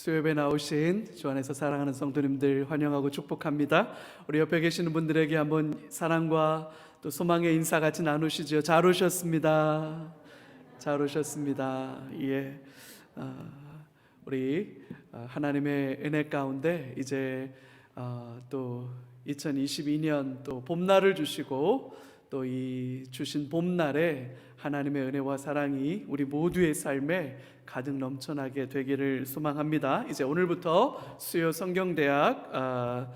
수요예배 나오신 주 안에서 사랑하는 성도님들 환영하고 축복합니다. 우리 옆에 계시는 분들에게 한번 사랑과 또 소망의 인사 같이 나누시죠. 잘 오셨습니다. 잘 오셨습니다. 예, 우리 하나님의 은혜 가운데 이제 또 2022년 또 봄날을 주시고 또 이 주신 봄날에 하나님의 은혜와 사랑이 우리 모두의 삶에 가득 넘쳐나게 되기를 소망합니다. 이제 오늘부터 수요 성경대학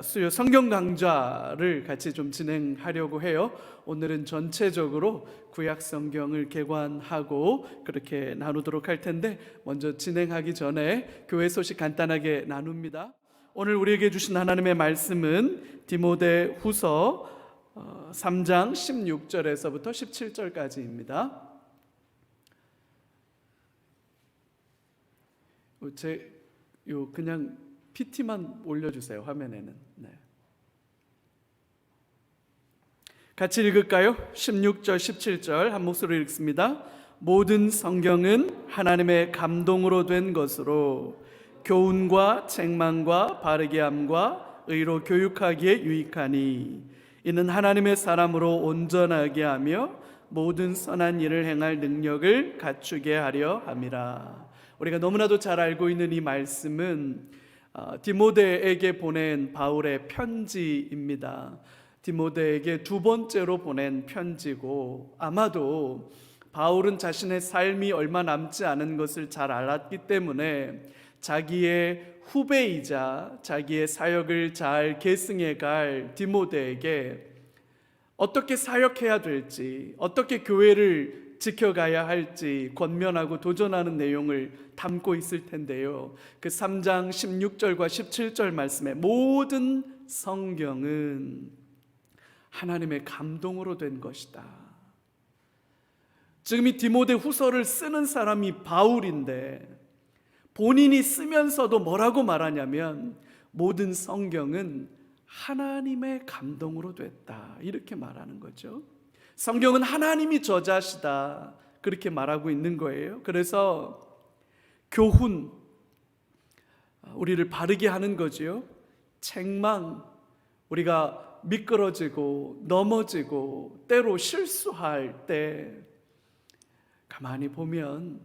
수요 성경 강좌를 같이 좀 진행하려고 해요. 오늘은 전체적으로 구약 성경을 개관하고 그렇게 나누도록 할 텐데, 먼저 진행하기 전에 교회 소식 간단하게 나눕니다. 오늘 우리에게 주신 하나님의 말씀은 디모데후서 3장 16절에서부터 17절까지입니다. 그냥 PT만 올려주세요. 화면에는. 네. 같이 읽을까요? 16절 17절 한 목소리로 읽습니다. 모든 성경은 하나님의 감동으로 된 것으로 교훈과 책망과 바르게 함과 의로 교육하기에 유익하니 이는 하나님의 사람으로 온전하게 하며 모든 선한 일을 행할 능력을 갖추게 하려 함이라. 우리가 너무나도 잘 알고 있는 이 말씀은 디모데에게 보낸 바울의 편지입니다. 디모데에게 두 번째로 보낸 편지고, 아마도 바울은 자신의 삶이 얼마 남지 않은 것을 잘 알았기 때문에 자기의 후배이자 자기의 사역을 잘 계승해 갈 디모데에게 어떻게 사역해야 될지, 어떻게 교회를 지켜가야 할지 권면하고 도전하는 내용을 담고 있을 텐데요. 그 3장 16절과 17절 말씀에 모든 성경은 하나님의 감동으로 된 것이다. 지금 이 디모데 후서를 쓰는 사람이 바울인데, 본인이 쓰면서도 뭐라고 말하냐면 모든 성경은 하나님의 감동으로 됐다, 이렇게 말하는 거죠. 성경은 하나님이 저자시다, 그렇게 말하고 있는 거예요. 그래서 교훈, 우리를 바르게 하는 거지요. 책망, 우리가 미끄러지고 넘어지고 때로 실수할 때 가만히 보면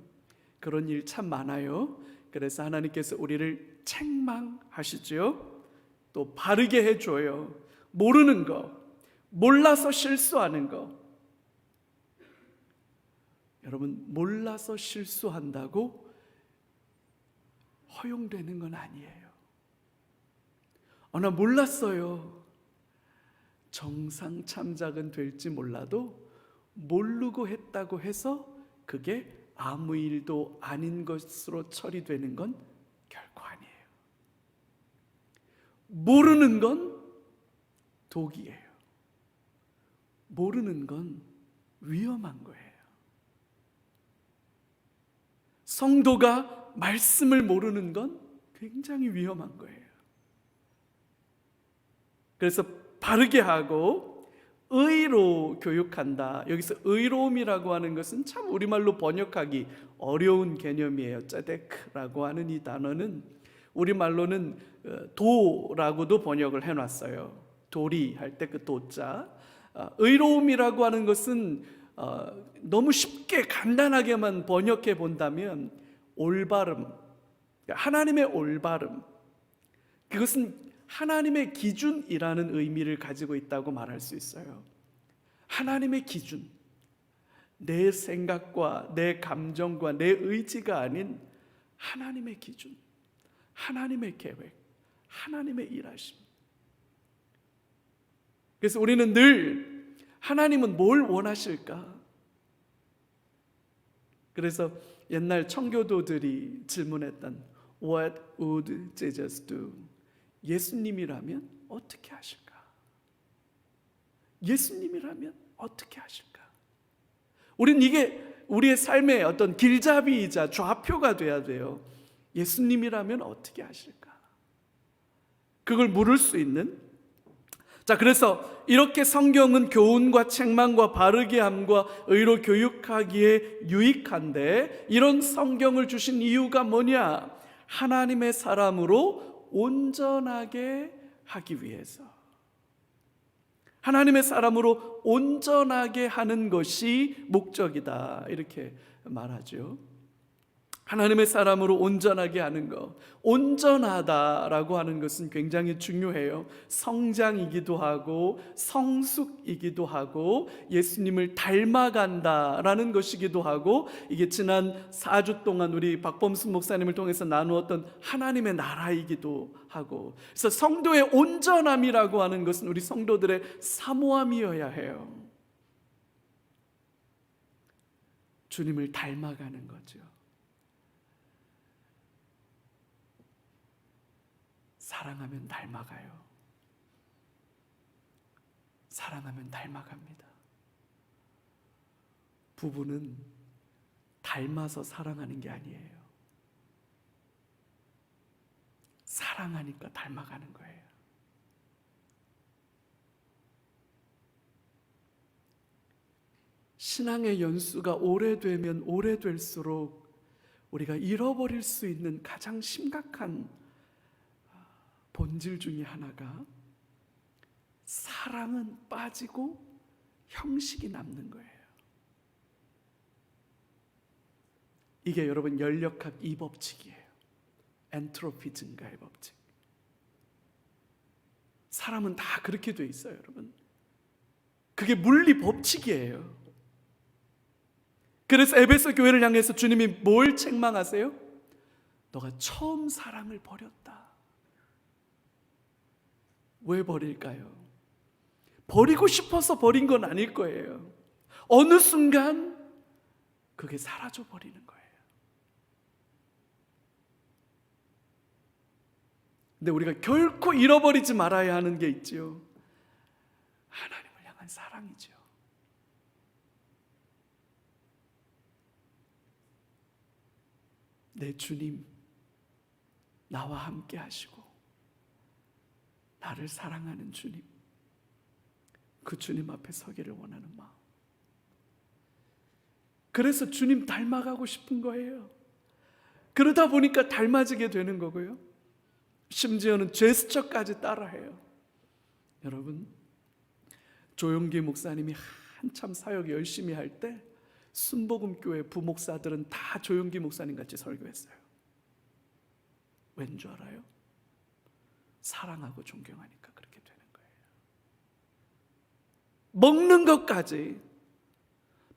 그런 일 참 많아요. 그래서 하나님께서 우리를 책망하시죠. 또 바르게 해줘요. 모르는 거, 몰라서 실수하는 거. 여러분, 몰라서 실수한다고 허용되는 건 아니에요. 나 몰랐어요. 정상 참작은 될지 몰라도 모르고 했다고 해서 그게 아무 일도 아닌 것으로 처리되는 건 결코 아니에요. 모르는 건 독이에요. 모르는 건 위험한 거예요. 성도가 말씀을 모르는 건 굉장히 위험한 거예요. 그래서 바르게 하고 의로 교육한다. 여기서 의로움이라고 하는 것은 참 우리말로 번역하기 어려운 개념이에요. 쩌데크라고 하는 이 단어는 우리말로는 도라고도 번역을 해놨어요. 도리 할 때 그 도자. 의로움이라고 하는 것은 너무 쉽게 간단하게만 번역해 본다면 올바름, 하나님의 올바름, 그것은 하나님의 기준이라는 의미를 가지고 있다고 말할 수 있어요. 하나님의 기준, 내 생각과 내 감정과 내 의지가 아닌 하나님의 기준, 하나님의 계획, 하나님의 일하심. 그래서 우리는 늘 하나님은 뭘 원하실까? 그래서 옛날 청교도들이 질문했던 What would Jesus do? 예수님이라면 어떻게 하실까? 예수님이라면 어떻게 하실까? 우린 이게 우리의 삶의 어떤 길잡이이자 좌표가 돼야 돼요. 예수님이라면 어떻게 하실까? 그걸 물을 수 있는. 자, 그래서 이렇게 성경은 교훈과 책망과 바르게 함과 의로 교육하기에 유익한데, 이런 성경을 주신 이유가 뭐냐? 하나님의 사람으로 온전하게 하기 위해서, 하나님의 사람으로 온전하게 하는 것이 목적이다, 이렇게 말하죠. 하나님의 사람으로 온전하게 하는 것, 온전하다라고 하는 것은 굉장히 중요해요. 성장이기도 하고 성숙이기도 하고 예수님을 닮아간다라는 것이기도 하고, 이게 지난 4주 동안 우리 박범수 목사님을 통해서 나누었던 하나님의 나라이기도 하고, 그래서 성도의 온전함이라고 하는 것은 우리 성도들의 사모함이어야 해요. 주님을 닮아가는 거죠. 사랑하면 닮아가요. 사랑하면 닮아갑니다. 부부는 닮아서 사랑하는 게 아니에요. 사랑하니까 닮아가는 거예요. 신앙의 연수가 오래되면 오래될수록 우리가 잃어버릴 수 있는 가장 심각한 본질 중에 하나가 사랑은 빠지고 형식이 남는 거예요. 이게 여러분 연력학 2법칙이에요. 엔트로피 증가의 법칙. 사람은 다 그렇게 돼 있어요, 여러분. 그게 물리 법칙이에요. 그래서 에베소 교회를 향해서 주님이 뭘 책망하세요? 너가 처음 사랑을 버렸다. 왜 버릴까요? 버리고 싶어서 버린 건 아닐 거예요. 어느 순간 그게 사라져 버리는 거예요. 근데 우리가 결코 잃어버리지 말아야 하는 게 있지요. 하나님을 향한 사랑이죠. 내 주님, 나와 함께 하시고 나를 사랑하는 주님, 그 주님 앞에 서기를 원하는 마음. 그래서 주님 닮아가고 싶은 거예요. 그러다 보니까 닮아지게 되는 거고요. 심지어는 제스처까지 따라해요. 여러분, 조용기 목사님이 한참 사역 열심히 할 때 순복음교회 부목사들은 다 조용기 목사님 같이 설교했어요. 왠 줄 알아요? 사랑하고 존경하니까 그렇게 되는 거예요. 먹는 것까지,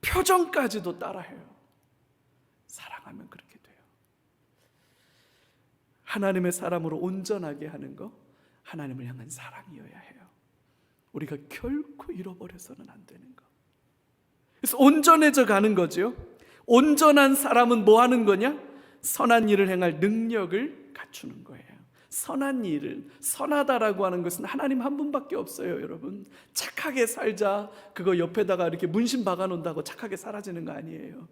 표정까지도 따라해요. 사랑하면 그렇게 돼요. 하나님의 사람으로 온전하게 하는 거, 하나님을 향한 사랑이어야 해요. 우리가 결코 잃어버려서는 안 되는 거. 그래서 온전해져 가는 거죠. 온전한 사람은 뭐 하는 거냐? 선한 일을 행할 능력을 갖추는 거예요. 선한 일을, 선하다라고 하는 것은 하나님 한 분밖에 없어요, 여러분. 착하게 살자, 그거 옆에다가 이렇게 문신 박아놓는다고 착하게 사라지는 거 아니에요.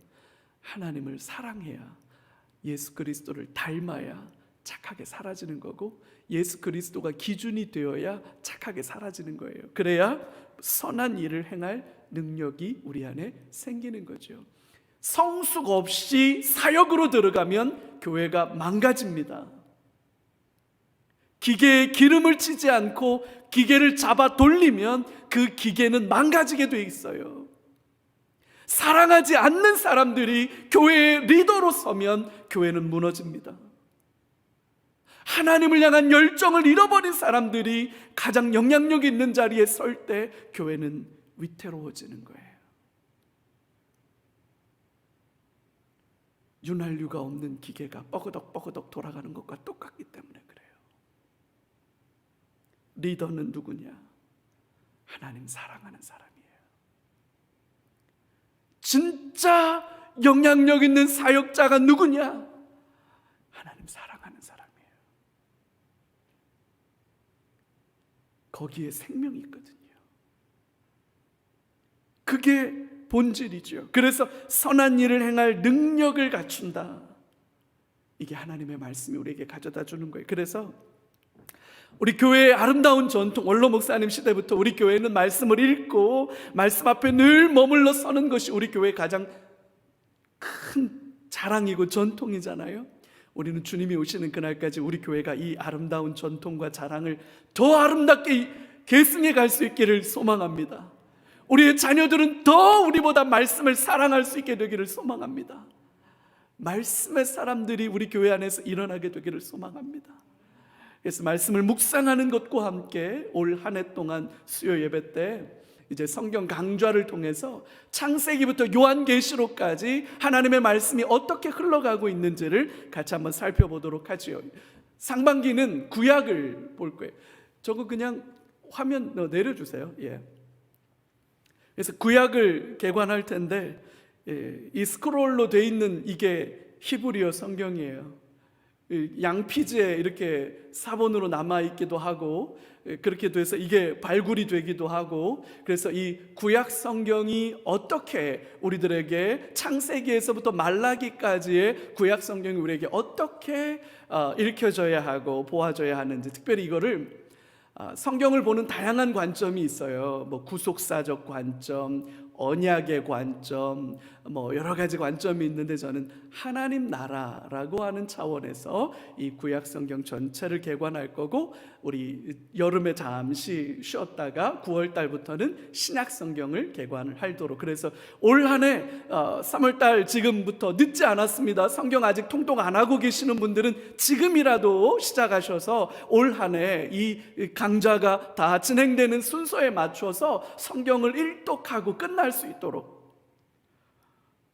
하나님을 사랑해야, 예수 그리스도를 닮아야 착하게 사라지는 거고, 예수 그리스도가 기준이 되어야 착하게 사라지는 거예요. 그래야 선한 일을 행할 능력이 우리 안에 생기는 거죠. 성숙 없이 사역으로 들어가면 교회가 망가집니다. 기계에 기름을 치지 않고 기계를 잡아 돌리면 그 기계는 망가지게 돼 있어요. 사랑하지 않는 사람들이 교회의 리더로 서면 교회는 무너집니다. 하나님을 향한 열정을 잃어버린 사람들이 가장 영향력 있는 자리에 설 때 교회는 위태로워지는 거예요. 윤활유가 없는 기계가 뻐그덕 돌아가는 것과 똑같기 때문에 그래요. 리더는 누구냐? 하나님 사랑하는 사람이에요. 진짜 영향력 있는 사역자가 누구냐? 하나님 사랑하는 사람이에요. 거기에 생명이 있거든요. 그게 본질이죠. 그래서 선한 일을 행할 능력을 갖춘다. 이게 하나님의 말씀이 우리에게 가져다 주는 거예요. 그래서 우리 교회의 아름다운 전통, 원로 목사님 시대부터 우리 교회는 말씀을 읽고 말씀 앞에 늘 머물러 서는 것이 우리 교회의 가장 큰 자랑이고 전통이잖아요. 우리는 주님이 오시는 그날까지 우리 교회가 이 아름다운 전통과 자랑을 더 아름답게 계승해 갈 수 있기를 소망합니다. 우리의 자녀들은 더 우리보다 말씀을 사랑할 수 있게 되기를 소망합니다. 말씀의 사람들이 우리 교회 안에서 일어나게 되기를 소망합니다. 그래서 말씀을 묵상하는 것과 함께 올 한 해 동안 수요 예배 때 이제 성경 강좌를 통해서 창세기부터 요한계시록까지 하나님의 말씀이 어떻게 흘러가고 있는지를 같이 한번 살펴보도록 하지요. 상반기는 구약을 볼 거예요. 저거 그냥 화면 내려주세요. 예. 그래서 구약을 개관할 텐데, 이 스크롤로 돼 있는 이게 히브리어 성경이에요. 양피지에 이렇게 사본으로 남아있기도 하고, 그렇게 돼서 이게 발굴이 되기도 하고, 그래서 이 구약 성경이 어떻게 우리들에게 창세기에서부터 말라기까지의 구약 성경이 우리에게 어떻게 읽혀져야 하고 보아져야 하는지, 특별히 이거를 성경을 보는 다양한 관점이 있어요. 뭐 구속사적 관점, 언약의 관점, 뭐 여러 가지 관점이 있는데 저는 하나님 나라라고 하는 차원에서 이 구약 성경 전체를 개관할 거고, 우리 여름에 잠시 쉬었다가 9월 달부터는 신약 성경을 개관을 하도록, 그래서 올 한 해 3월 달 지금부터 늦지 않았습니다. 성경 아직 통독 안 하고 계시는 분들은 지금이라도 시작하셔서 올 한 해 이 강좌가 다 진행되는 순서에 맞춰서 성경을 일독하고 끝날 수 있도록,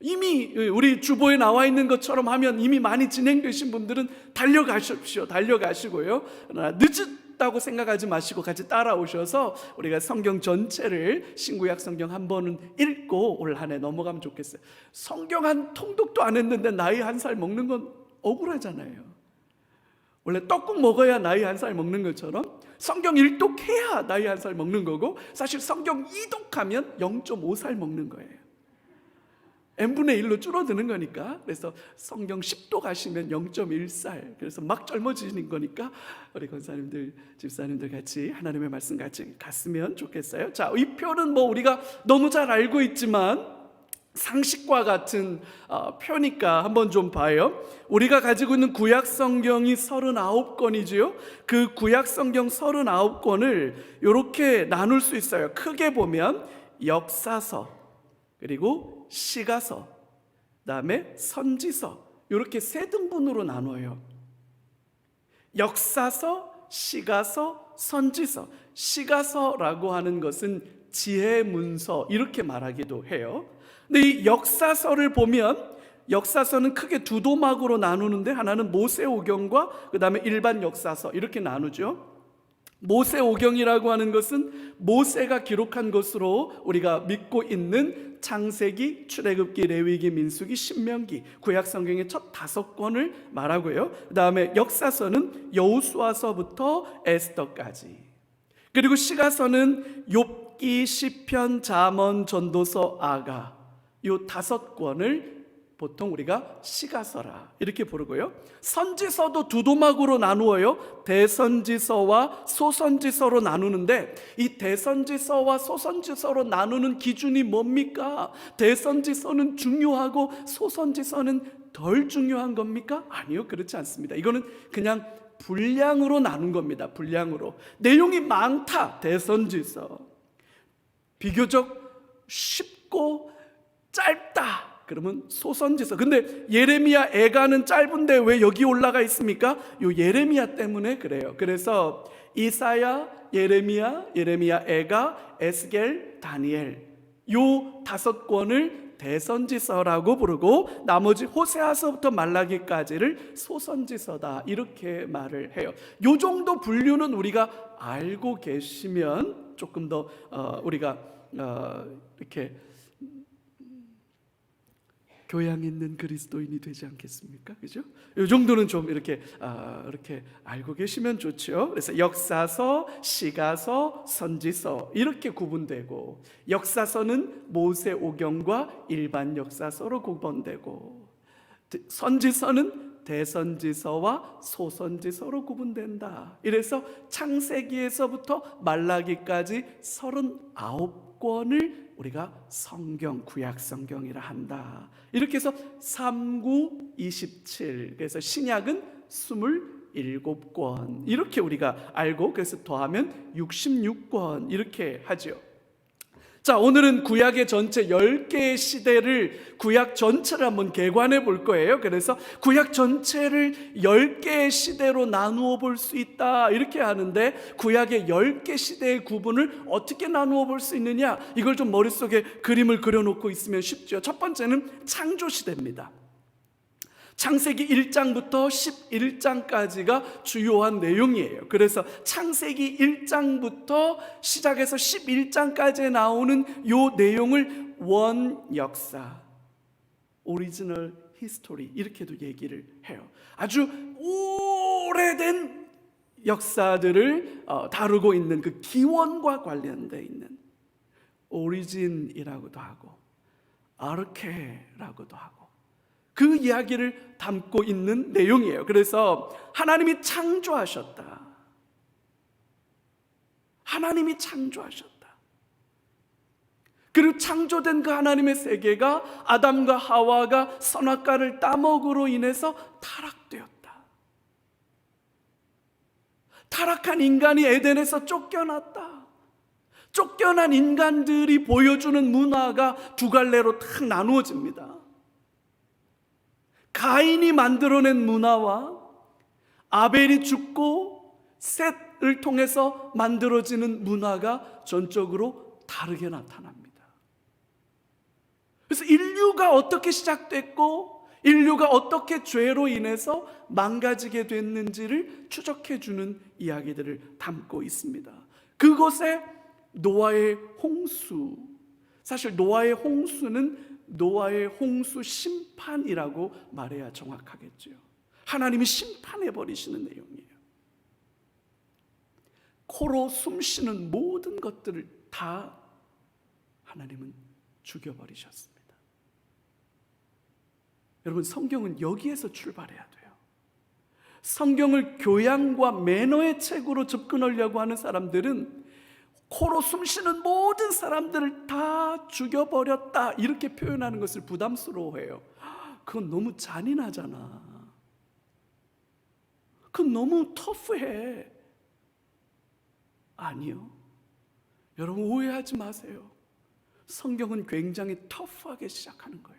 이미 우리 주보에 나와 있는 것처럼 하면 이미 많이 진행되신 분들은 달려가십시오. 달려가시고요. 늦었다고 생각하지 마시고 같이 따라오셔서 우리가 성경 전체를, 신구약 성경 한 번은 읽고 올 한 해 넘어가면 좋겠어요. 성경 한 통독도 안 했는데 나이 1살 먹는 건 억울하잖아요. 원래 떡국 먹어야 나이 1살 먹는 것처럼 성경 1독해야 나이 1살 먹는 거고, 사실 성경 2독하면 0.5살 먹는 거예요. n분의 1로 줄어드는 거니까. 그래서 성경 10독 하시면 0.1살, 그래서 막 젊어지는 거니까 우리 권사님들, 집사님들 같이 하나님의 말씀 같이 갔으면 좋겠어요. 자, 이 표는 뭐 우리가 너무 잘 알고 있지만 상식과 같은 표니까 한번 좀 봐요. 우리가 가지고 있는 구약 성경이 39권이지요. 그 구약 성경 39권을 이렇게 나눌 수 있어요. 크게 보면 역사서, 그리고 시가서, 그다음에 선지서, 이렇게 세 등분으로 나눠요. 역사서, 시가서, 선지서. 시가서라고 하는 것은 지혜문서 이렇게 말하기도 해요. 근데 이 역사서를 보면, 역사서는 크게 두 도막으로 나누는데, 하나는 모세오경과 그 다음에 일반 역사서 이렇게 나누죠. 모세오경이라고 하는 것은 모세가 기록한 것으로 우리가 믿고 있는 창세기, 출애굽기, 레위기, 민수기, 신명기, 구약 성경의 첫 5권을 말하고요. 그 다음에 역사서는 여호수아서부터 에스더까지, 그리고 시가서는 욥기, 시편, 잠언, 전도서, 아가, 이 5권을 보통 우리가 시가서라 이렇게 부르고요. 선지서도 두 도막으로 나누어요. 대선지서와 소선지서로 나누는데, 이 대선지서와 소선지서로 나누는 기준이 뭡니까? 대선지서는 중요하고 소선지서는 덜 중요한 겁니까? 아니요, 그렇지 않습니다. 이거는 그냥 분량으로 나눈 겁니다. 분량으로. 내용이 많다, 대선지서. 비교적 쉽고 짧다, 그러면 소선지서. 근데 예레미야, 애가는 짧은데 왜 여기 올라가 있습니까? 요 예레미야 때문에 그래요. 그래서 이사야, 예레미야, 애가, 에스겔, 다니엘, 요 5권을 대선지서라고 부르고, 나머지 호세아서부터 말라기까지를 소선지서다 이렇게 말을 해요. 요 정도 분류는 우리가 알고 계시면 조금 더 우리가 이렇게 교양 있는 그리스도인이 되지 않겠습니까? 그죠? 이 정도는 좀 이렇게 알고 계시면 좋죠. 그래서 역사서, 시가서, 선지서 이렇게 구분되고, 역사서는 모세오경과 일반 역사서로 구분되고, 선지서는 대선지서와 소선지서로 구분된다. 이래서 창세기에서부터 말라기까지 39 권을 우리가 성경, 구약 성경이라 한다. 이렇게 해서 3, 9, 27, 그래서 신약은 27권 이렇게 우리가 알고, 그래서 더하면 66권 이렇게 하죠. 자, 오늘은 구약의 전체 10개의 시대를, 구약 전체를 한번 개관해 볼 거예요. 그래서 구약 전체를 10개의 시대로 나누어 볼 수 있다 이렇게 하는데, 구약의 10개 시대의 구분을 어떻게 나누어 볼 수 있느냐, 이걸 좀 머릿속에 그림을 그려놓고 있으면 쉽죠. 첫 번째는 창조 시대입니다. 창세기 1장부터 11장까지가 주요한 내용이에요. 그래서 창세기 1장부터 시작해서 11장까지에 나오는 요 내용을 원역사, 오리지널 히스토리 이렇게도 얘기를 해요. 아주 오래된 역사들을 다루고 있는 그 기원과 관련되어 있는 오리진이라고도 하고 아르케라고도 하고 그 이야기를 담고 있는 내용이에요. 그래서 하나님이 창조하셨다. 하나님이 창조하셨다. 그리고 창조된 그 하나님의 세계가 아담과 하와가 선악과를 따먹으로 인해서 타락되었다. 타락한 인간이 에덴에서 쫓겨났다. 쫓겨난 인간들이 보여주는 문화가 두 갈래로 탁 나누어집니다. 가인이 만들어낸 문화와 아벨이 죽고 셋을 통해서 만들어지는 문화가 전적으로 다르게 나타납니다. 그래서 인류가 어떻게 시작됐고 인류가 어떻게 죄로 인해서 망가지게 됐는지를 추적해주는 이야기들을 담고 있습니다. 그곳에 노아의 홍수, 사실 노아의 홍수는 노아의 홍수 심판이라고 말해야 정확하겠죠. 하나님이 심판해 버리시는 내용이에요. 코로 숨쉬는 모든 것들을 다 하나님은 죽여버리셨습니다. 여러분, 성경은 여기에서 출발해야 돼요. 성경을 교양과 매너의 책으로 접근하려고 하는 사람들은 코로 숨쉬는 모든 사람들을 다 죽여버렸다 이렇게 표현하는 것을 부담스러워해요. 그건 너무 잔인하잖아. 그건 너무 터프해. 아니요, 여러분 오해하지 마세요. 성경은 굉장히 터프하게 시작하는 거예요.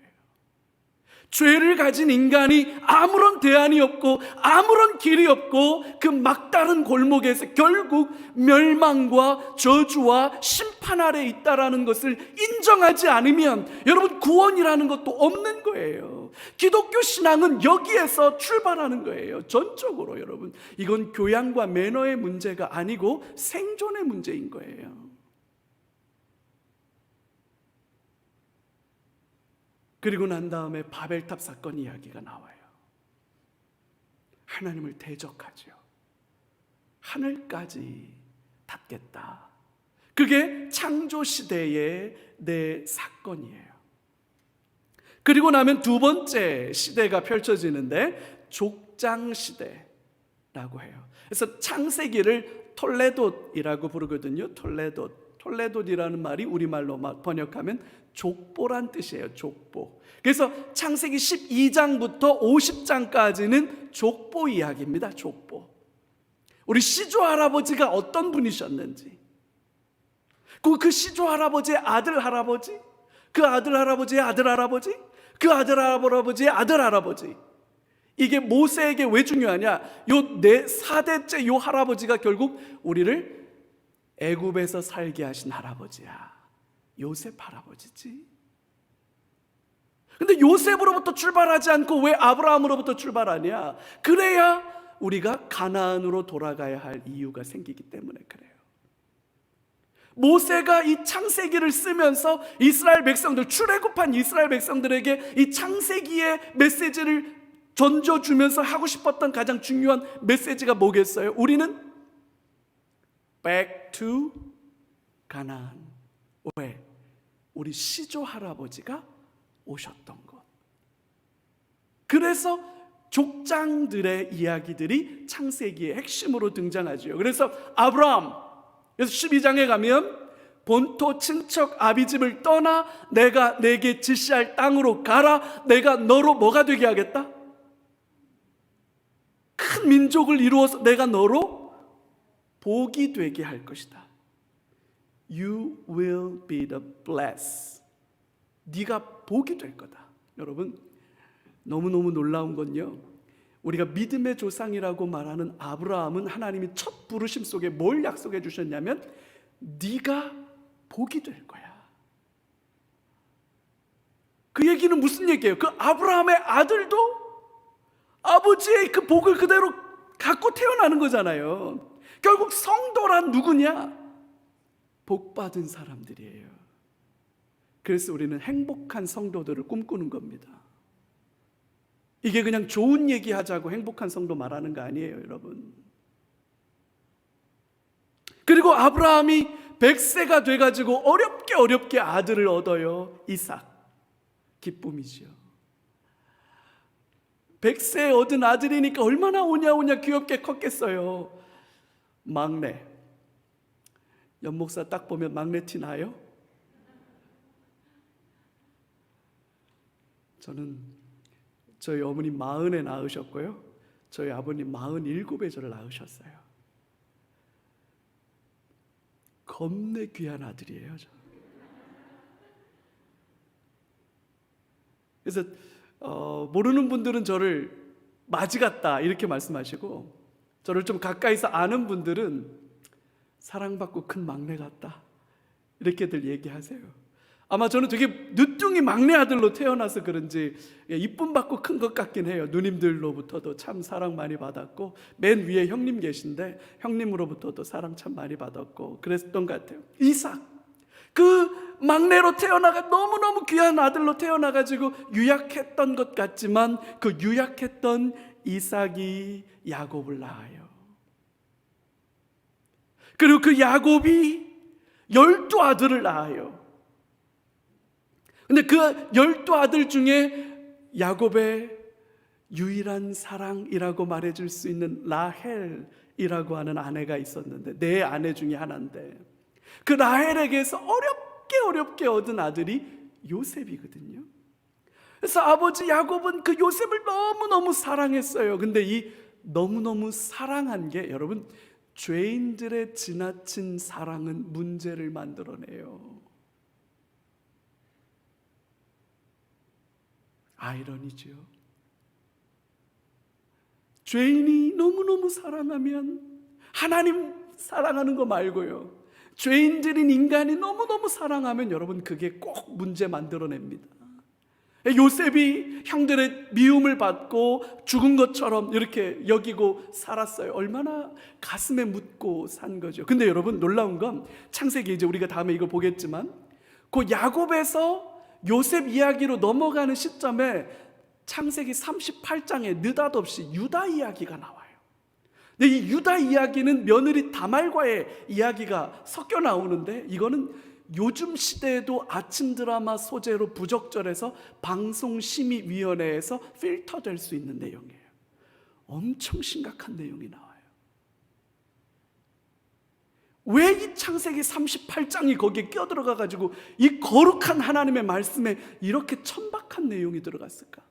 죄를 가진 인간이 아무런 대안이 없고 아무런 길이 없고 그 막다른 골목에서 결국 멸망과 저주와 심판 아래 있다라는 것을 인정하지 않으면 여러분 구원이라는 것도 없는 거예요. 기독교 신앙은 여기에서 출발하는 거예요. 전적으로. 여러분, 이건 교양과 매너의 문제가 아니고 생존의 문제인 거예요. 그리고 난 다음에 바벨탑 사건 이야기가 나와요. 하나님을 대적하죠. 하늘까지 닿겠다. 그게 창조시대의 내 사건이에요. 그리고 나면 두 번째 시대가 펼쳐지는데 족장시대라고 해요. 그래서 창세기를 톨레돗이라고 부르거든요. 톨레돗이라는 말이 우리말로 번역하면 족보란 뜻이에요. 족보. 그래서 창세기 12장부터 50장까지는 족보 이야기입니다. 족보. 우리 시조 할아버지가 어떤 분이셨는지, 그 시조 할아버지의 아들 할아버지, 그 아들 할아버지의 아들 할아버지, 그 아들 할아버지의 아들 할아버지, 이게 모세에게 왜 중요하냐? 요 4대째 요 할아버지가 결국 우리를 애굽에서 살게 하신 할아버지야. 요셉 할아버지지. 근데 요셉으로부터 출발하지 않고 왜 아브라함으로부터 출발하냐? 그래야 우리가 가나안으로 돌아가야 할 이유가 생기기 때문에 그래요. 모세가 이 창세기를 쓰면서 이스라엘 백성들, 출애굽한 이스라엘 백성들에게 이 창세기의 메시지를 던져주면서 하고 싶었던 가장 중요한 메시지가 뭐겠어요? 우리는 back to 가나안. 왜? 우리 시조 할아버지가 오셨던 것. 그래서 족장들의 이야기들이 창세기의 핵심으로 등장하죠. 그래서 아브라함, 그래서 12장에 가면 본토 친척 아비집을 떠나 내가 내게 지시할 땅으로 가라. 내가 너로 뭐가 되게 하겠다? 큰 민족을 이루어서 내가 너로 복이 되게 할 것이다. You will be the blessed. 네가 복이 될 거다. 여러분, 너무너무 놀라운 건요, 우리가 믿음의 조상이라고 말하는 아브라함은 하나님이 첫 부르심 속에 뭘 약속해 주셨냐면 네가 복이 될 거야. 그 얘기는 무슨 얘기예요? 그 아브라함의 아들도 아버지의 그 복을 그대로 갖고 태어나는 거잖아요. 결국 성도란 누구냐? 복 받은 사람들이에요. 그래서 우리는 행복한 성도들을 꿈꾸는 겁니다. 이게 그냥 좋은 얘기 하자고 행복한 성도 말하는 거 아니에요, 여러분. 그리고 아브라함이 100세가 돼가지고 어렵게 아들을 얻어요. 이삭. 기쁨이죠. 100세에 얻은 아들이니까 얼마나 오냐 귀엽게 컸겠어요. 막내. 연목사 딱 보면 막내 티 나요? 저는 저희 어머니 40에 낳으셨고요, 저희 아버님 47에 저를 낳으셨어요. 겁내 귀한 아들이에요, 저. 그래서 모르는 분들은 저를 마지 같다 이렇게 말씀하시고, 저를 좀 가까이서 아는 분들은 사랑받고 큰 막내 같다 이렇게들 얘기하세요. 아마 저는 되게 늦둥이 막내 아들로 태어나서 그런지 이쁨 받고 큰 것 같긴 해요. 누님들로부터도 참 사랑 많이 받았고, 맨 위에 형님 계신데 형님으로부터도 사랑 참 많이 받았고 그랬던 것 같아요. 이삭, 그 막내로 태어나가 너무너무 귀한 아들로 태어나가지고 유약했던 것 같지만 그 유약했던 이삭이 야곱을 낳아요. 그리고 그 야곱이 12아들을 낳아요. 근데 그 12아들 중에 야곱의 유일한 사랑이라고 말해줄 수 있는 라헬이라고 하는 아내가 있었는데, 네 아내 중에 하나인데, 그 라헬에게서 어렵게 얻은 아들이 요셉이거든요. 그래서 아버지 야곱은 그 요셉을 너무너무 사랑했어요. 근데 이 너무너무 사랑한 게, 여러분, 죄인들의 지나친 사랑은 문제를 만들어내요. 아이러니죠. 죄인이 너무너무 사랑하면, 하나님 사랑하는 거 말고요, 죄인들인 인간이 너무너무 사랑하면 여러분 그게 꼭 문제 만들어냅니다. 요셉이 형들의 미움을 받고 죽은 것처럼 이렇게 여기고 살았어요. 얼마나 가슴에 묻고 산 거죠. 근데 여러분 놀라운 건, 창세기 이제 우리가 다음에 이거 보겠지만 그 야곱에서 요셉 이야기로 넘어가는 시점에 창세기 38장에 느닷없이 유다 이야기가 나와요. 근데 이 유다 이야기는 며느리 다말과의 이야기가 섞여 나오는데, 이거는 요즘 시대에도 아침 드라마 소재로 부적절해서 방송심의위원회에서 필터될 수 있는 내용이에요. 엄청 심각한 내용이 나와요. 왜 이 창세기 38장이 거기에 끼어들어가가지고 이 거룩한 하나님의 말씀에 이렇게 천박한 내용이 들어갔을까?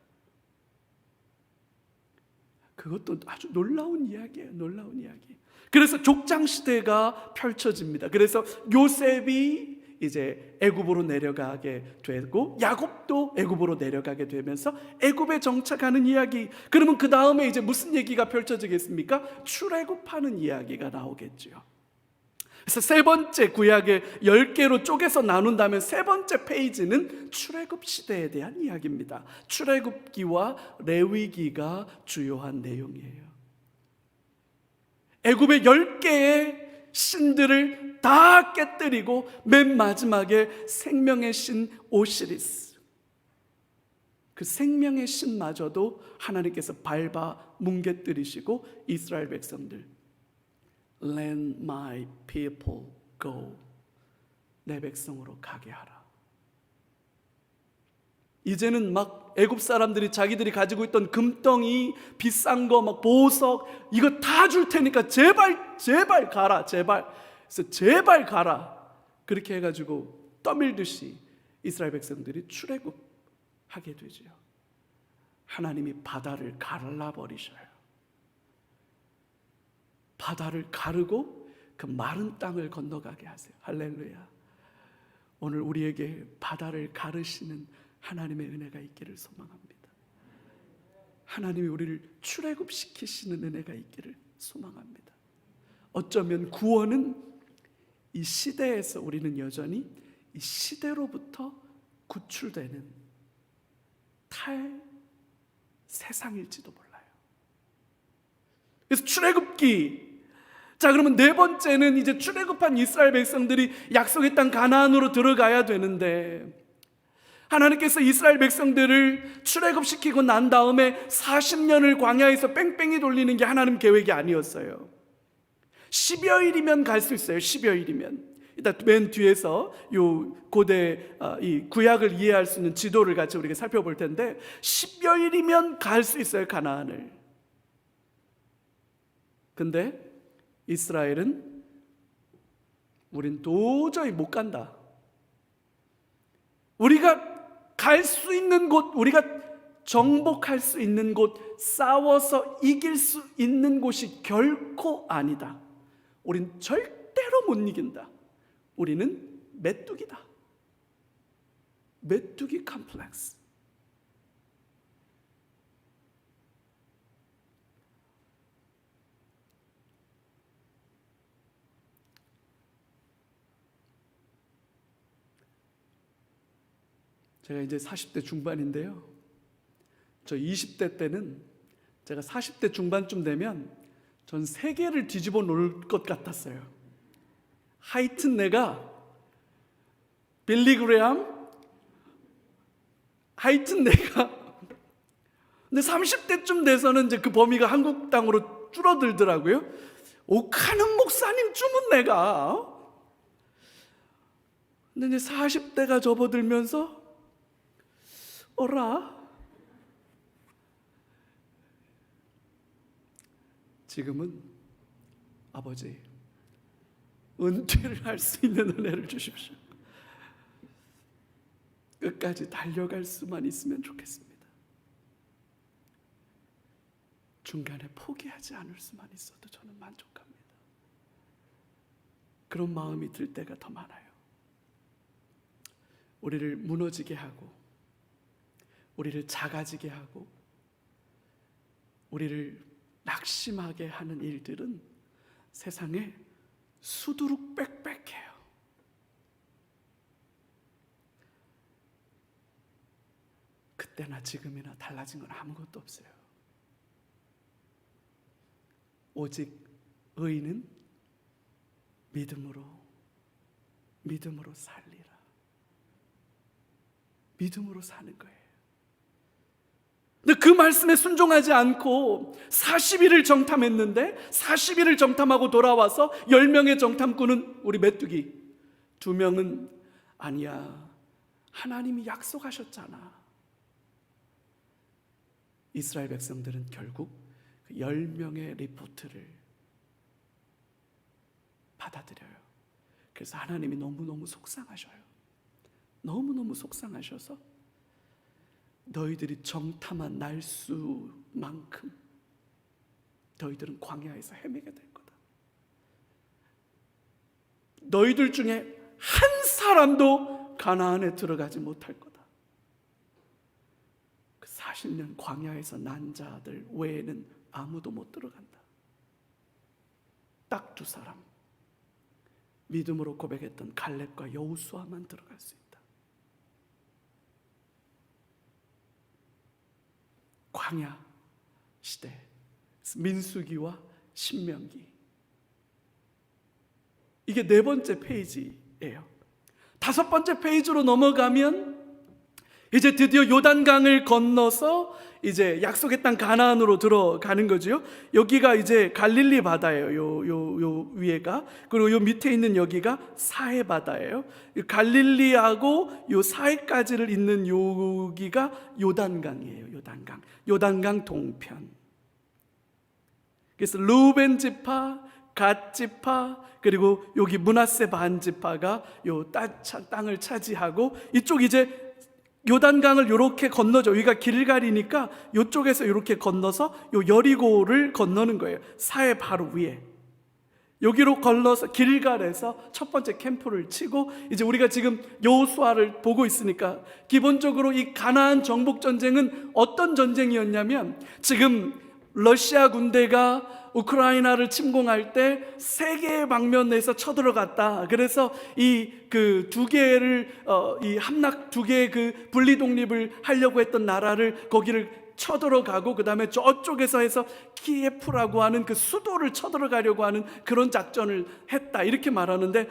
그것도 아주 놀라운 이야기예요. 놀라운 이야기. 그래서 족장시대가 펼쳐집니다. 그래서 요셉이 이제 애굽으로 내려가게 되고 야곱도 애굽으로 내려가게 되면서 애굽에 정착하는 이야기. 그러면 그 다음에 이제 무슨 얘기가 펼쳐지겠습니까? 출애굽하는 이야기가 나오겠죠. 그래서 세 번째, 구약의 10개로 쪼개서 나눈다면 세 번째 페이지는 출애굽 시대에 대한 이야기입니다. 출애굽기와 레위기가 주요한 내용이에요. 애굽의 10개의 신들을 다 깨뜨리고 맨 마지막에 생명의 신 오시리스, 그 생명의 신마저도 하나님께서 밟아 뭉개뜨리시고 이스라엘 백성들, Let my people go, 내 백성으로 가게 하라. 이제는 막 애굽 사람들이 자기들이 가지고 있던 금덩이, 비싼 거, 막 보석, 이거 다 줄 테니까 제발 가라, 제발. 그래서 제발 가라. 그렇게 해가지고 떠밀듯이 이스라엘 백성들이 출애굽하게 되죠. 하나님이 바다를 갈라버리셔요. 바다를 가르고 그 마른 땅을 건너가게 하세요. 할렐루야. 오늘 우리에게 바다를 가르시는 하나님의 은혜가 있기를 소망합니다. 하나님이 우리를 출애굽시키시는 은혜가 있기를 소망합니다. 어쩌면 구원은 이 시대에서 우리는 여전히 이 시대로부터 구출되는 탈 세상일지도 몰라요. 그래서 출애굽기, 자 그러면 네 번째는 이제 출애굽한 이스라엘 백성들이 약속의 땅 가나안으로 들어가야 되는데, 하나님께서 이스라엘 백성들을 출애굽시키고 난 다음에 40년을 광야에서 뺑뺑이 돌리는 게 하나님 계획이 아니었어요. 10여일이면 갈 수 있어요. 10여일이면. 일단 맨 뒤에서 요 고대 이 구약을 이해할 수 있는 지도를 같이 우리가 살펴볼 텐데, 10여일이면 갈 수 있어요, 가나안을. 근데 이스라엘은 우린 도저히 못 간다. 우리가 갈 수 있는 곳, 우리가 정복할 수 있는 곳, 싸워서 이길 수 있는 곳이 결코 아니다. 우린 절대로 못 이긴다. 우리는 메뚜기다. 메뚜기 컴플렉스. 제가 이제 40대 중반인데요, 저 20대 때는 제가 40대 중반쯤 되면 전 세계를 뒤집어 놓을 것 같았어요. 하여튼 내가 빌리 그레함, 하여튼 내가, 근데 30대쯤 돼서는 이제 그 범위가 한국 땅으로 줄어들더라고요. 오카는 목사님쯤은 내가, 근데 이제 40대가 접어들면서 어라, 지금은 아버지 은퇴를 할 수 있는 은혜를 주십시오. 끝까지 달려갈 수만 있으면 좋겠습니다. 중간에 포기하지 않을 수만 있어도 저는 만족합니다. 그런 마음이 들 때가 더 많아요. 우리를 무너지게 하고, 우리를 작아지게 하고, 우리를 낙심하게 하는 일들은 세상에 수두룩 빽빽해요. 그때나 지금이나 달라진 건 아무것도 없어요. 오직 의인은 믿음으로 살리라. 믿음으로 사는 거예요. 근데 그 말씀에 순종하지 않고 40일을 정탐했는데, 40일을 정탐하고 돌아와서 10명의 정탐꾼은 우리 메뚜기, 2명은 아니야, 하나님이 약속하셨잖아. 이스라엘 백성들은 결국 그 10명의 리포트를 받아들여요. 그래서 하나님이 너무너무 속상하셔요. 너무너무 속상하셔서 너희들이 정탐한 날수만큼 너희들은 광야에서 헤매게 될 거다. 너희들 중에 한 사람도 가나안에 들어가지 못할 거다. 그 40년 광야에서 난 자들 외에는 아무도 못 들어간다. 딱 2사람, 믿음으로 고백했던 갈렙과 여호수아만 들어갈 수 있다. 광야 시대, 민수기와 신명기, 이게 4번째 페이지예요. 5번째 페이지로 넘어가면 이제 드디어 요단강을 건너서 이제 약속의 땅 가나안으로 들어가는 거죠. 여기가 이제 갈릴리 바다예요. 요 위에가. 그리고 요 밑에 있는 여기가 사해 바다예요. 갈릴리하고 요 사해까지를 잇는 여기가 요단강이에요. 요단강 동편. 그래서 루벤 지파, 갓 지파, 그리고 여기 므낫세 반 지파가 요 땅을 차지하고, 이쪽 이제 요단강을 이렇게 건너죠. 여기가 길갈이니까 이쪽에서 이렇게 건너서 요 여리고를 건너는 거예요. 사해 바로 위에. 여기로 건너서 길갈에서 첫 번째 캠프를 치고, 이제 우리가 지금 여호수아를 보고 있으니까 기본적으로 이 가나안 정복 전쟁은 어떤 전쟁이었냐면, 지금 러시아 군대가 우크라이나를 침공할 때 세 개의 방면에서 쳐들어갔다. 그래서 이 그 두 개를 이 함락 두 개의 그 분리 독립을 하려고 했던 나라를 거기를 쳐들어가고, 그 다음에 저쪽에서 해서 키예프라고 하는 그 수도를 쳐들어가려고 하는 그런 작전을 했다, 이렇게 말하는데,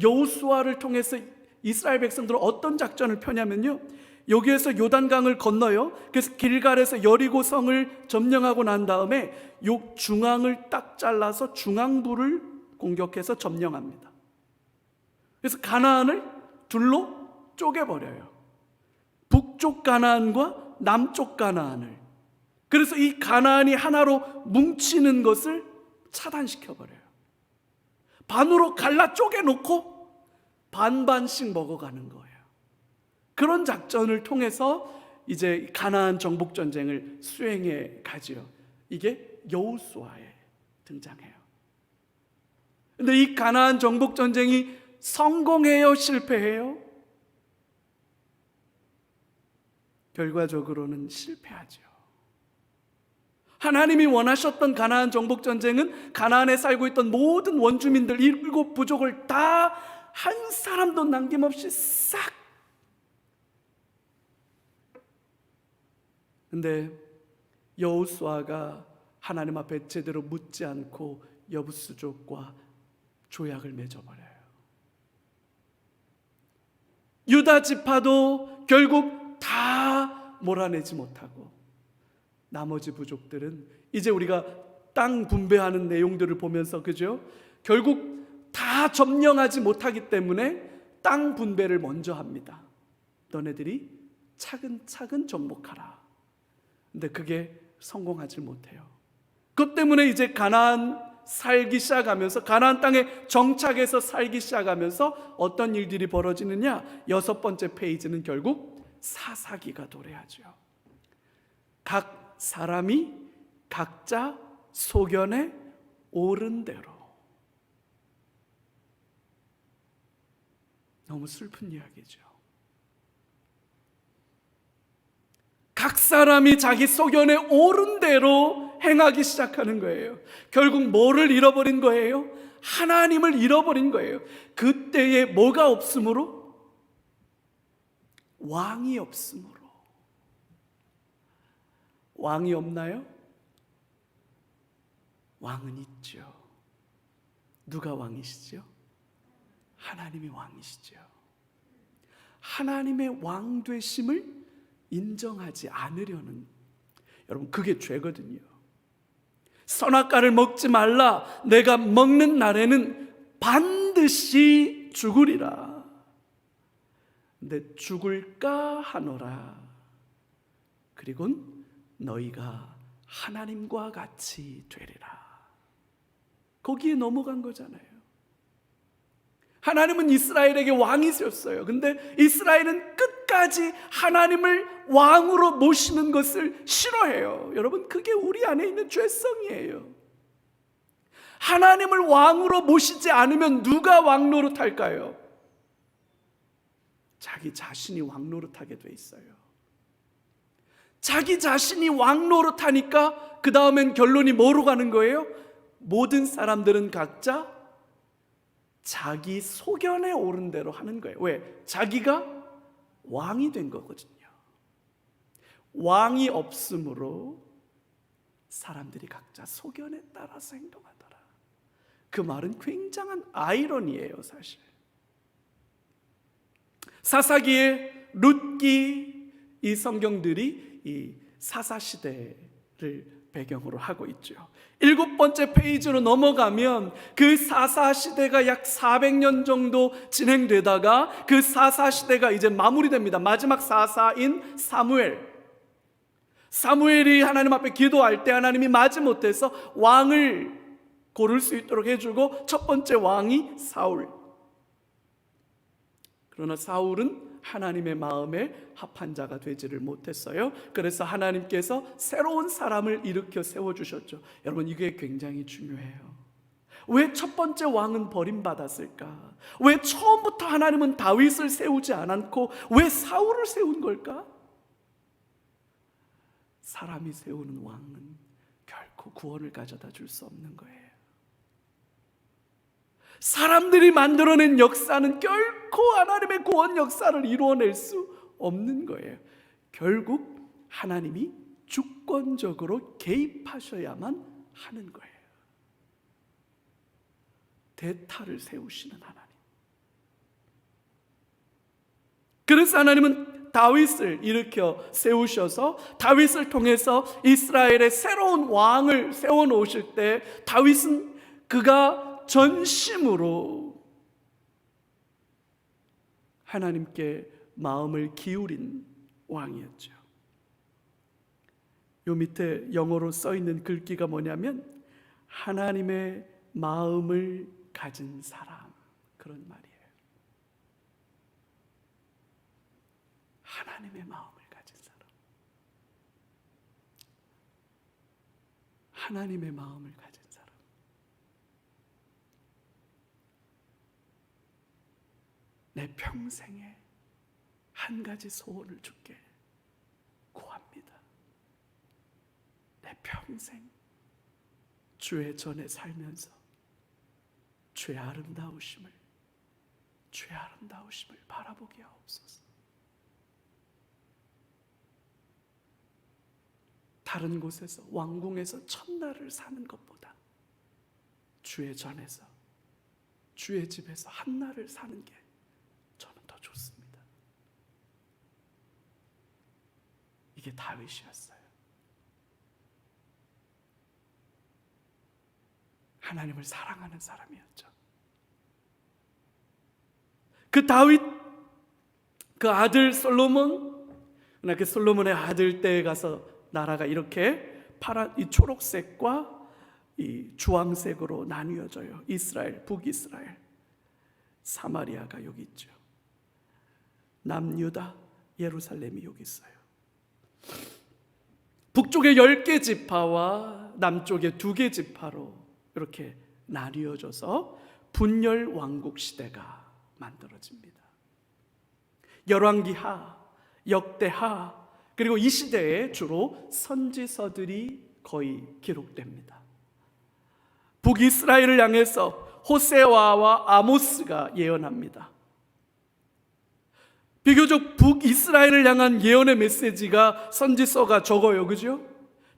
여호수아를 통해서 이스라엘 백성들은 어떤 작전을 펴냐면요, 여기에서 요단강을 건너요. 그래서 길갈에서 여리고 성을 점령하고 난 다음에 요 중앙을 딱 잘라서 중앙부를 공격해서 점령합니다. 그래서 가나안을 둘로 쪼개버려요. 북쪽 가나안과 남쪽 가나안을. 그래서 이 가나안이 하나로 뭉치는 것을 차단시켜버려요. 반으로 갈라 쪼개놓고 반반씩 먹어가는 거예요. 그런 작전을 통해서 이제 가나안 정복 전쟁을 수행해 가지요. 이게 여호수아에 등장해요. 근데 이 가나안 정복 전쟁이 성공해요, 실패해요? 결과적으로는 실패하죠. 하나님이 원하셨던 가나안 정복 전쟁은 가나안에 살고 있던 모든 원주민들 7 부족을 다 한 사람도 남김없이 싹. 근데 여호수아가 하나님 앞에 제대로 묻지 않고 여부수족과 조약을 맺어버려요. 유다 지파도 결국 다 몰아내지 못하고, 나머지 부족들은 이제 우리가 땅 분배하는 내용들을 보면서, 그죠? 결국 다 점령하지 못하기 때문에 땅 분배를 먼저 합니다. 너네들이 차근차근 정복하라. 근데 그게 성공하지 못해요. 그것 때문에 이제 가나안 살기 시작하면서, 가나안 땅에 정착해서 살기 시작하면서 어떤 일들이 벌어지느냐, 6번째 페이지는 결국 사사기가 도래하죠. 각 사람이 각자 소견에 오른 대로. 너무 슬픈 이야기죠. 각 사람이 자기 소견에 오른 대로 행하기 시작하는 거예요. 결국 뭐를 잃어버린 거예요? 하나님을 잃어버린 거예요. 그때에 뭐가 없으므로? 왕이 없으므로. 왕이 없나요? 왕은 있죠. 누가 왕이시죠? 하나님이 왕이시죠. 하나님의 왕 되심을 인정하지 않으려는, 여러분, 그게 죄거든요. 선악과를 먹지 말라, 내가 먹는 날에는 반드시 죽으리라. 근데 죽을까 하노라. 그리곤 너희가 하나님과 같이 되리라. 거기에 넘어간 거잖아요. 하나님은 이스라엘에게 왕이 셨어요. 근데 이스라엘은 끝까지 하나님을 왕으로 모시는 것을 싫어해요. 여러분, 그게 우리 안에 있는 죄성이에요. 하나님을 왕으로 모시지 않으면 누가 왕 노릇할까요? 자기 자신이 왕 노릇하게 돼 있어요. 자기 자신이 왕 노릇하니까 그 다음엔 결론이 뭐로 가는 거예요? 모든 사람들은 각자 자기 소견에 오른 대로 하는 거예요. 왜? 자기가 왕이 된 거거든요. 왕이 없으므로 사람들이 각자 소견에 따라서 행동하더라. 그 말은 굉장한 아이러니예요, 사실. 사사기에 룻기, 이 성경들이 이 사사시대를 배경으로 하고 있죠. 7번째 페이지로 넘어가면 그 사사시대가 약 400년 정도 진행되다가 그 사사시대가 이제 마무리됩니다. 마지막 사사인 사무엘이 하나님 앞에 기도할 때 하나님이 마지못해서 왕을 고를 수 있도록 해주고 첫 번째 왕이 사울. 그러나 사울은 하나님의 마음에 합한 자가 되지를 못했어요. 그래서 하나님께서 새로운 사람을 일으켜 세워주셨죠. 여러분, 이게 굉장히 중요해요. 왜 첫 번째 왕은 버림받았을까? 왜 처음부터 하나님은 다윗을 세우지 않았고 왜 사울을 세운 걸까? 사람이 세우는 왕은 결코 구원을 가져다 줄 수 없는 거예요. 사람들이 만들어낸 역사는 결코 하나님의 구원 역사를 이루어낼 수 없는 거예요. 결국 하나님이 주권적으로 개입하셔야만 하는 거예요. 대타를 세우시는 하나님. 그래서 하나님은 다윗을 일으켜 세우셔서 다윗을 통해서 이스라엘의 새로운 왕을 세워놓으실 때 다윗은 그가 전심으로 하나님께 마음을 기울인 왕이었죠. 요 밑에 영어로 써 있는 글귀가 뭐냐면 하나님의 마음을 가진 사람, 그런 말이에요. 하나님의 마음을 가진 사람, 하나님의 마음을 가진 사람. 내 평생에 한 가지 소원을 주께 구합니다. 내 평생 주의 전에 살면서 주의 아름다우심을 바라보게 하옵소서. 다른 곳에서 왕궁에서 첫날을 사는 것보다 주의 전에서 주의 집에서 한날을 사는 게 저는 더 좋습니다. 이게 다윗이었어요. 하나님을 사랑하는 사람이었죠. 그 다윗, 그 아들 솔로몬, 그 솔로몬의 아들 때에 가서 나라가 이렇게 파란, 이 초록색과 이 주황색으로 나뉘어져요. 이스라엘, 북이스라엘. 사마리아가 여기 있죠. 남유다, 예루살렘이 여기 있어요. 북쪽의 10개 지파와 남쪽의 2개 지파로 이렇게 나뉘어져서 분열 왕국 시대가 만들어집니다. 열왕기하, 역대하, 그리고 이 시대에 주로 선지서들이 거의 기록됩니다. 북이스라엘을 향해서 호세아와 아모스가 예언합니다. 비교적 북이스라엘을 향한 예언의 메시지가 선지서가 적어요. 그죠?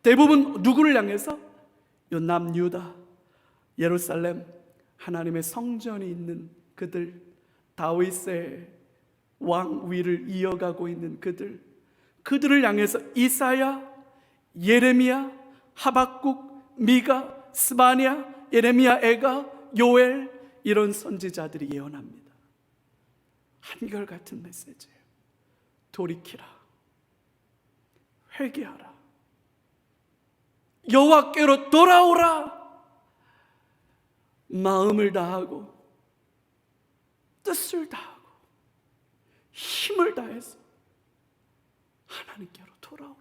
대부분 누구를 향해서? 요 남유다, 예루살렘, 하나님의 성전이 있는 그들, 다윗의 왕 위를 이어가고 있는 그들을 향해서 이사야, 예레미야, 하박국, 미가, 스바냐, 예레미야, 에가, 요엘, 이런 선지자들이 예언합니다. 한결같은 메시지예요. 돌이키라, 회개하라, 여호와께로 돌아오라, 마음을 다하고 뜻을 다하고 힘을 다해서 하나님께로 돌아오라.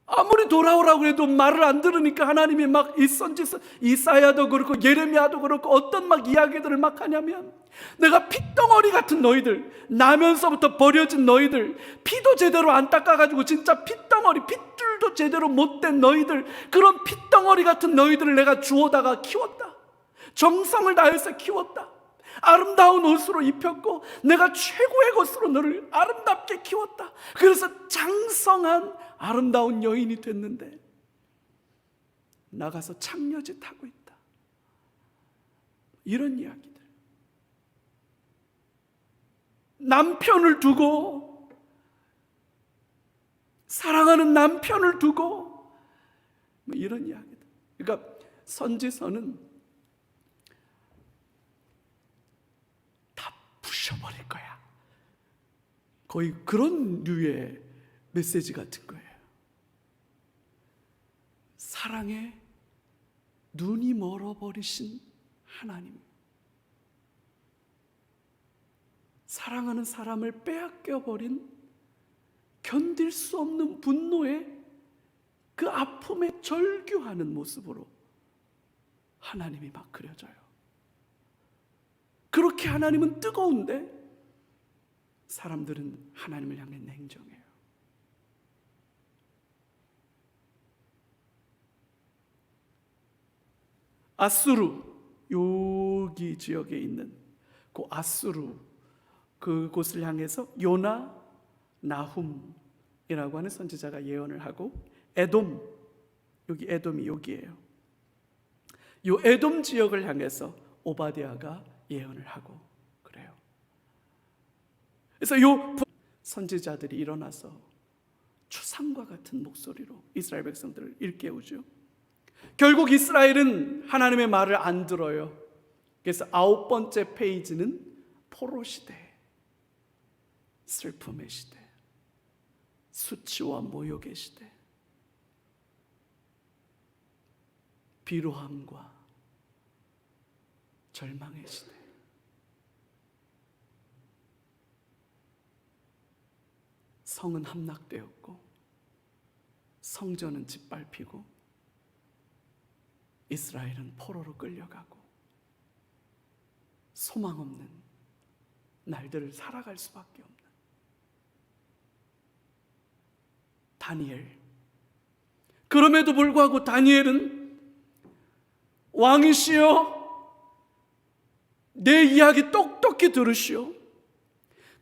아무리 돌아오라고 해도 말을 안 들으니까 하나님이 막 이 선지서 이사야도 그렇고 예레미야도 그렇고 어떤 막 이야기들을 막 하냐면, 내가 핏덩어리 같은 너희들, 나면서부터 버려진 너희들, 피도 제대로 안 닦아가지고 진짜 핏덩어리, 핏줄도 제대로 못된 너희들, 그런 핏덩어리 같은 너희들을 내가 주워다가 키웠다. 정성을 다해서 키웠다. 아름다운 옷으로 입혔고 내가 최고의 것으로 너를 아름답게 키웠다. 그래서 장성한 아름다운 여인이 됐는데 나가서 창녀짓 하고 있다. 이런 이야기들. 남편을 두고, 사랑하는 남편을 두고 이런 이야기들. 그러니까 선지서는 부셔버릴 거야. 거의 그런 류의 메시지 같은 거예요. 사랑해, 눈이 멀어버리신 하나님, 사랑하는 사람을 빼앗겨버린 견딜 수 없는 분노에 그 아픔에 절규하는 모습으로 하나님이 막 그려져요. 그렇게 하나님은 뜨거운데 사람들은 하나님을 향해 냉정해요. 아수르, 여기 지역에 있는 그 아수르, 그곳을 향해서 요나, 나훔이라고 하는 선지자가 예언을 하고, 에돔, 여기 에돔이 여기예요. 요 에돔 지역을 향해서 오바댜가 예언을 하고 그래요. 그래서 요 선지자들이 일어나서 추상과 같은 목소리로 이스라엘 백성들을 일깨우죠. 결국 이스라엘은 하나님의 말을 안 들어요. 그래서 9번째 페이지는 포로 시대, 슬픔의 시대, 수치와 모욕의 시대, 비루함과 절망의 시대. 성은 함락되었고 성전은 짓밟히고 이스라엘은 포로로 끌려가고 소망 없는 날들을 살아갈 수밖에 없는 다니엘. 그럼에도 불구하고 다니엘은 왕이시여, 내 이야기 똑똑히 들으시오.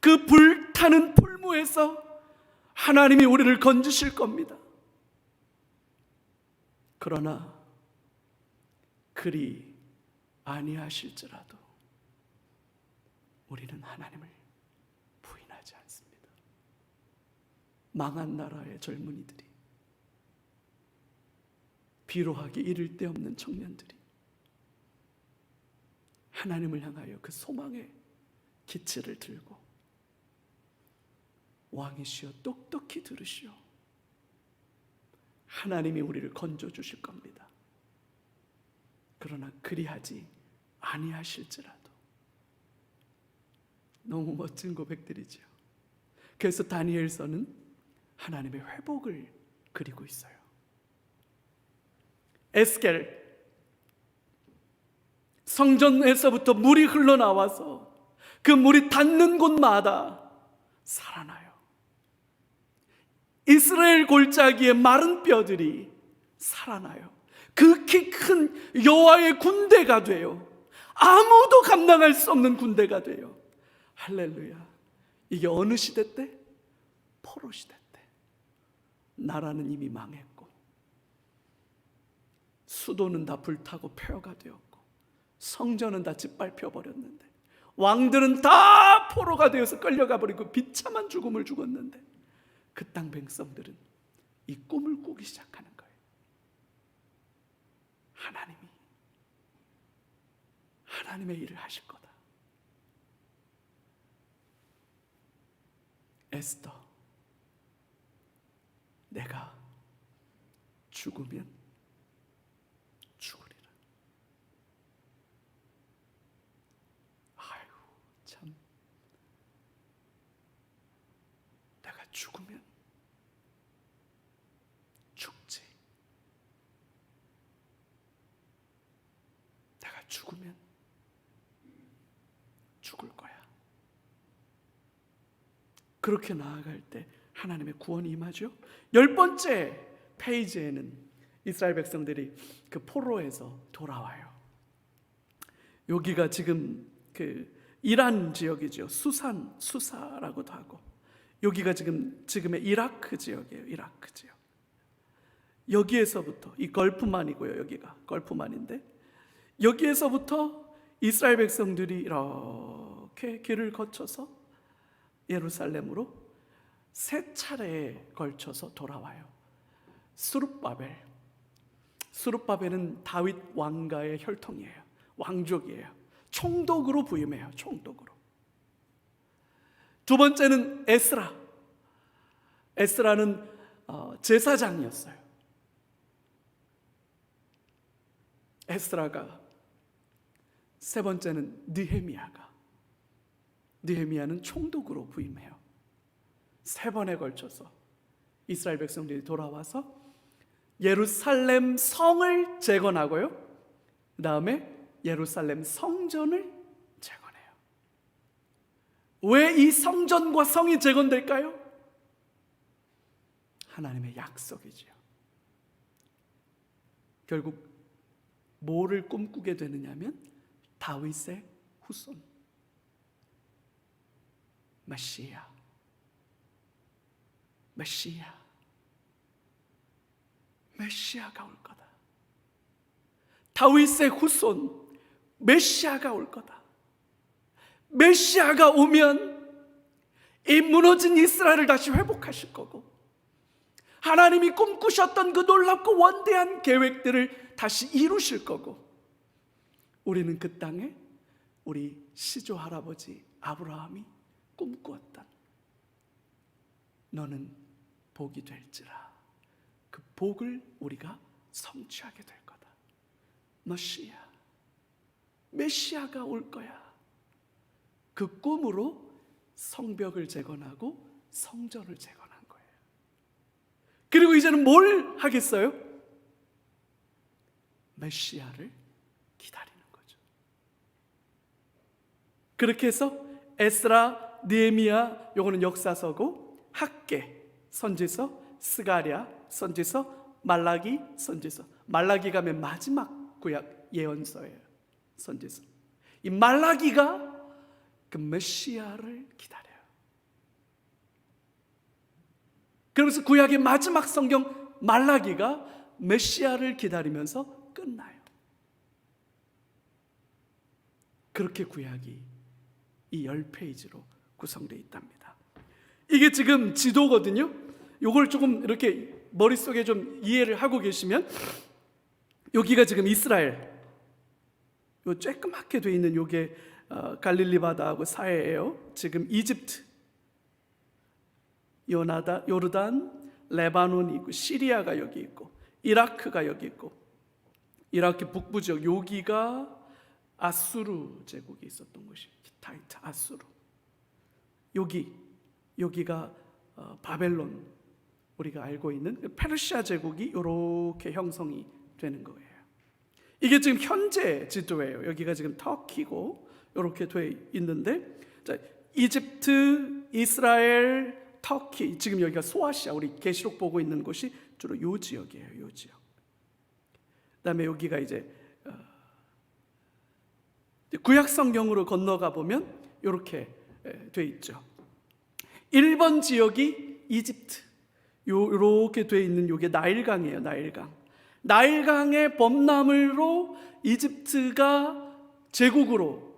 그 불타는 풀무에서 하나님이 우리를 건지실 겁니다. 그러나 그리 아니하실지라도 우리는 하나님을 부인하지 않습니다. 망한 나라의 젊은이들이, 비로하기 이를 데 없는 청년들이 하나님을 향하여 그 소망의 기치를 들고 왕이시여 똑똑히 들으시오. 하나님이 우리를 건져주실 겁니다. 그러나 그리하지 아니하실지라도. 너무 멋진 고백들이죠. 그래서 다니엘서는 하나님의 회복을 그리고 있어요. 에스겔, 성전에서부터 물이 흘러나와서 그 물이 닿는 곳마다 살아나요. 이스라엘 골짜기의 마른 뼈들이 살아나요. 그 키 큰 여호와의 군대가 돼요. 아무도 감당할 수 없는 군대가 돼요. 할렐루야. 이게 어느 시대 때? 포로 시대 때. 나라는 이미 망했고 수도는 다 불타고 폐허가 되었고 성전은 다 짓밟혀 버렸는데 왕들은 다 포로가 되어서 끌려가 버리고 비참한 죽음을 죽었는데 그 땅 백성들은 이 꿈을 꾸기 시작하는 거예요. 하나님의 일을 하실 거다. 에스더, 내가 죽으면 죽으리라. 아유, 참. 내가 죽으면 죽지. 내가 죽으면 죽을 거야. 그렇게 나아갈 때 하나님의 구원이 임하죠. 10번째 페이지에는 이스라엘 백성들이 그 포로에서 돌아와요. 여기가 지금 그 이란 지역이죠. 수사라고도 하고, 여기가 지금의 이라크 지역이에요. 이라크 지역. 여기에서부터, 이 걸프만이고요. 여기가 걸프만인데, 여기에서부터 이스라엘 백성들이 이렇게 길을 거쳐서 예루살렘으로 세 차례에 걸쳐서 돌아와요. 수룹바벨은 다윗 왕가의 혈통이에요. 왕족이에요. 총독으로 부임해요. 총독으로. 두 번째는 에스라는 제사장이었어요. 에스라가, 세 번째는 느헤미야는 총독으로 부임해요. 세 번에 걸쳐서 이스라엘 백성들이 돌아와서 예루살렘 성을 재건하고요, 그 다음에 예루살렘 성전을 재건해요. 왜 이 성전과 성이 재건될까요? 하나님의 약속이지요. 결국 뭐를 꿈꾸게 되느냐면 다윗의 후손 메시아가 올 거다. 다윗의 후손 메시아가 올 거다. 메시아가 오면 이 무너진 이스라엘을 다시 회복하실 거고, 하나님이 꿈꾸셨던 그 놀랍고 원대한 계획들을 다시 이루실 거고, 우리는 그 땅에 우리 시조 할아버지 아브라함이 꿈꾸었던 너는 복이 될지라, 그 복을 우리가 성취하게 될 거다. 메시아가 올 거야. 그 꿈으로 성벽을 재건하고 성전을 재건한 거예요. 그리고 이제는 뭘 하겠어요? 메시아를 기다리는 거죠. 그렇게 해서 에스라, 느헤미야, 요거는 역사서고, 학개 선지서, 스가랴 선지서, 말라기 선지서. 말라기가 맨 마지막 구약 예언서예요. 선지서. 이 말라기가 그 메시아를 기다려요. 그러면서 구약의 마지막 성경 말라기가 메시아를 기다리면서 끝나요. 그렇게 구약이 이 10페이지로 구성되어 있답니다. 이게 지금 지도거든요. 이걸 조금 이렇게 머릿속에 좀 이해를 하고 계시면, 여기가 지금 이스라엘, 요 쬐끄맣게 돼 있는 요게 갈릴리 바다하고 사해예요. 지금 이집트, 요르단, 레바논이 있고, 시리아가 여기 있고, 이라크가 여기 있고, 이라크 북부 지역, 여기가 아수르 제국이 있었던 곳이 히타이트, 아수르. 여기가 바벨론, 우리가 알고 있는 페르시아 제국이 이렇게 형성이 되는 거예요. 이게 지금 현재 지도예요. 여기가 지금 터키고 이렇게 돼 있는데, 자, 이집트, 이스라엘, 터키, 지금 여기가 소아시아, 우리 계시록 보고 있는 곳이 주로 요 지역이에요. 요 지역. 그다음에 여기가 이제 구약 성경으로 건너가 보면 이렇게 돼 있죠. 1번 지역이 이집트, 이렇게 돼 있는 요게 나일강이에요. 나일강의 범람으로 이집트가 제국으로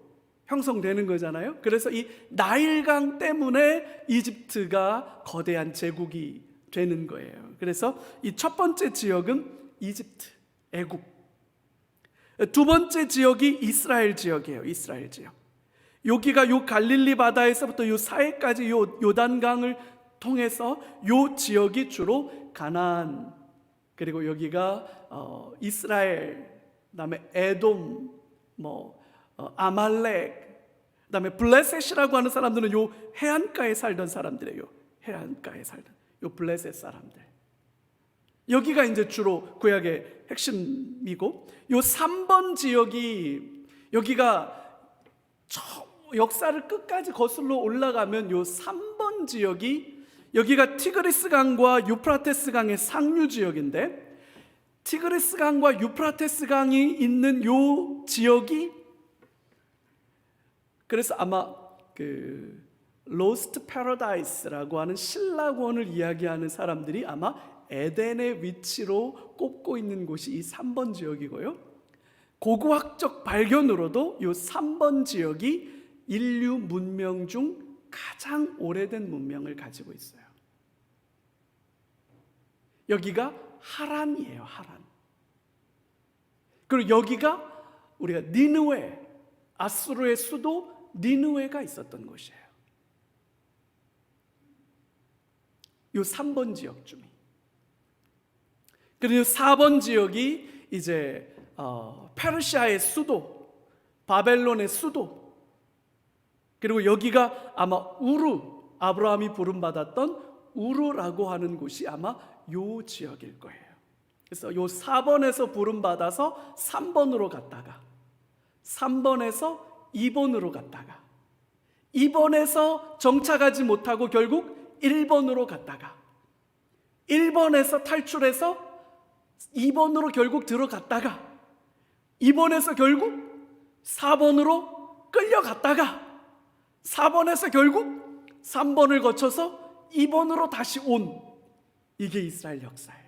형성되는 거잖아요. 그래서 이 나일강 때문에 이집트가 거대한 제국이 되는 거예요. 그래서 이 첫 번째 지역은 이집트, 애굽. 두 번째 지역이 이스라엘 지역이에요. 이스라엘 지역. 여기가 요 갈릴리 바다에서부터 요 사해까지 요 요단강을 통해서 요 지역이 주로 가나안, 그리고 여기가 이스라엘, 그다음에 에돔, 아말렉, 그다음에 블레셋이라고 하는 사람들은 요 해안가에 살던 사람들이에요. 해안가에 살던 요 블레셋 사람들. 여기가 이제 주로 구약의 핵심이고, 요 3번 지역이, 여기가 역사를 끝까지 거슬러 올라가면 요 3번 지역이, 여기가 티그리스 강과 유프라테스 강의 상류 지역인데, 티그리스 강과 유프라테스 강이 있는 요 지역이, 그래서 아마 그 로스트 패러다이스라고 하는 신라권을 이야기하는 사람들이 아마 에덴의 위치로 꼽고 있는 곳이 이 3번 지역이고요. 고고학적 발견으로도 이 3번 지역이 인류 문명 중 가장 오래된 문명을 가지고 있어요. 여기가 하란이에요. 하란. 그리고 여기가 우리가 니느웨, 아수르의 수도 니느웨가 있었던 곳이에요. 이 3번 지역 중에. 그리고 4번 지역이 이제 페르시아의 수도, 바벨론의 수도, 그리고 여기가 아마 우루, 아브라함이 부름받았던 우루라고 하는 곳이 아마 요 지역일 거예요. 그래서 요 4번에서 부름받아서 3번으로 갔다가 3번에서 2번으로 갔다가 2번에서 정착하지 못하고 결국 1번으로 갔다가 1번에서 탈출해서 2번으로 결국 들어갔다가 2번에서 결국 4번으로 끌려갔다가 4번에서 결국 3번을 거쳐서 2번으로 다시 온, 이게 이스라엘 역사예요.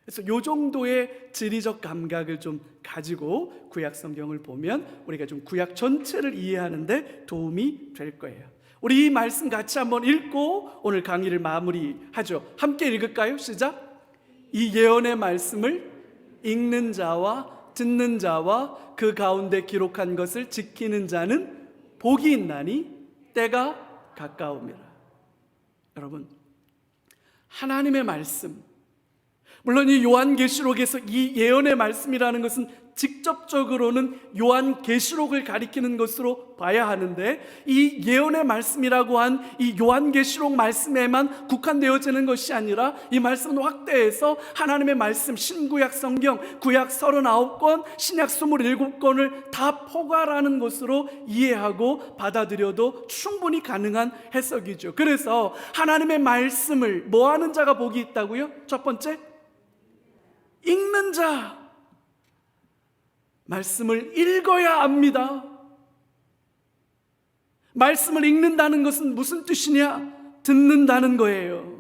그래서 이 정도의 지리적 감각을 좀 가지고 구약 성경을 보면 우리가 좀 구약 전체를 이해하는데 도움이 될 거예요. 우리 이 말씀 같이 한번 읽고 오늘 강의를 마무리하죠. 함께 읽을까요? 시작. 이 예언의 말씀을 읽는 자와 듣는 자와 그 가운데 기록한 것을 지키는 자는 복이 있나니 때가 가까움이라. 여러분, 하나님의 말씀, 물론 이 요한계시록에서 이 예언의 말씀이라는 것은 직접적으로는 요한계시록을 가리키는 것으로 봐야 하는데, 이 예언의 말씀이라고 한 이 요한계시록 말씀에만 국한되어지는 것이 아니라 이 말씀은 확대해서 하나님의 말씀, 신구약 성경, 구약 39권, 신약 27권을 다 포괄하는 것으로 이해하고 받아들여도 충분히 가능한 해석이죠. 그래서 하나님의 말씀을 뭐 하는 자가 복이 있다고요? 첫 번째, 읽는 자. 말씀을 읽어야 압니다. 말씀을 읽는다는 것은 무슨 뜻이냐? 듣는다는 거예요.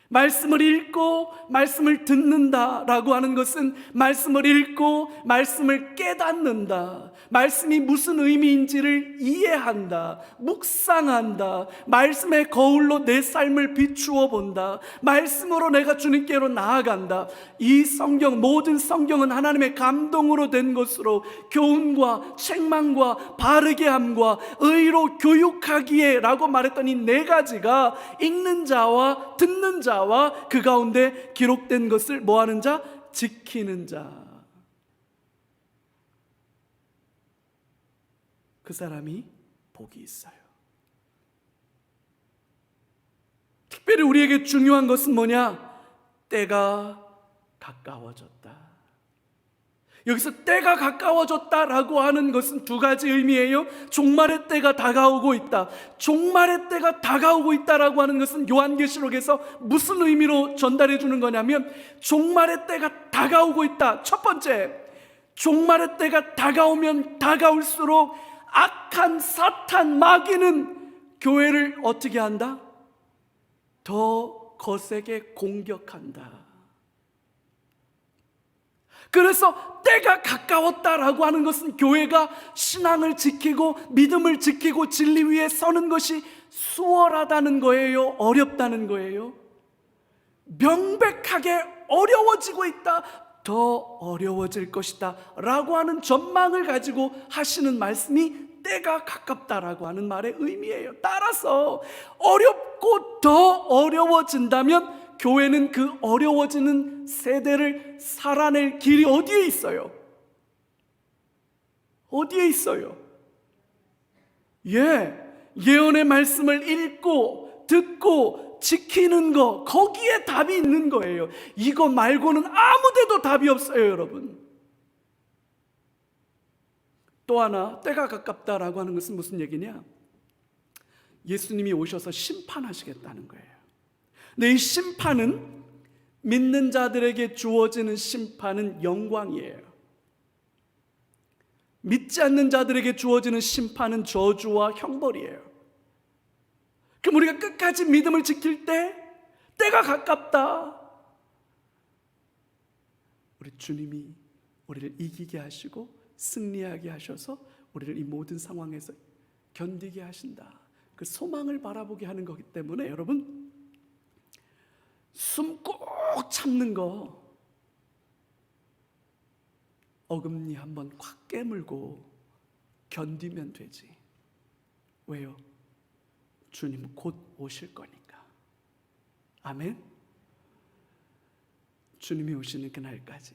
말씀을 읽고 말씀을 듣는다라고 하는 것은 말씀을 읽고 말씀을 깨닫는다, 말씀이 무슨 의미인지를 이해한다, 묵상한다, 말씀의 거울로 내 삶을 비추어 본다, 말씀으로 내가 주님께로 나아간다. 이 성경, 모든 성경은 하나님의 감동으로 된 것으로 교훈과 책망과 바르게 함과 의로 교육하기에 라고 말했던 이 네 가지가 읽는 자와 듣는 자와 그 가운데 기록된 것을 뭐하는 자? 지키는 자. 그 사람이 복이 있어요. 특별히 우리에게 중요한 것은 뭐냐? 때가 가까워졌다. 여기서 때가 가까워졌다라고 하는 것은 두 가지 의미예요. 종말의 때가 다가오고 있다. 종말의 때가 다가오고 있다라고 하는 것은 요한계시록에서 무슨 의미로 전달해 주는 거냐면, 종말의 때가 다가오고 있다. 첫 번째, 종말의 때가 다가오면 다가올수록 악한 사탄, 마귀는 교회를 어떻게 한다? 더 거세게 공격한다. 그래서 때가 가까웠다라고 하는 것은 교회가 신앙을 지키고 믿음을 지키고 진리 위에 서는 것이 수월하다는 거예요? 어렵다는 거예요? 명백하게 어려워지고 있다, 더 어려워질 것이다 라고 하는 전망을 가지고 하시는 말씀이 때가 가깝다라고 하는 말의 의미예요. 따라서 어렵고 더 어려워진다면 교회는 그 어려워지는 세대를 살아낼 길이 어디에 있어요? 어디에 있어요? 예언의 말씀을 읽고 듣고 지키는 거, 거기에 답이 있는 거예요. 이거 말고는 아무 데도 답이 없어요, 여러분. 또 하나, 때가 가깝다라고 하는 것은 무슨 얘기냐? 예수님이 오셔서 심판하시겠다는 거예요. 근데 이 심판은, 믿는 자들에게 주어지는 심판은 영광이에요. 믿지 않는 자들에게 주어지는 심판은 저주와 형벌이에요. 그럼 우리가 끝까지 믿음을 지킬 때, 때가 가깝다, 우리 주님이 우리를 이기게 하시고 승리하게 하셔서 우리를 이 모든 상황에서 견디게 하신다, 그 소망을 바라보게 하는 거기 때문에 여러분, 숨 꼭 참는 거 어금니 한번 콱 깨물고 견디면 되지. 왜요? 주님 곧 오실 거니까. 아멘. 주님이 오시는 그날까지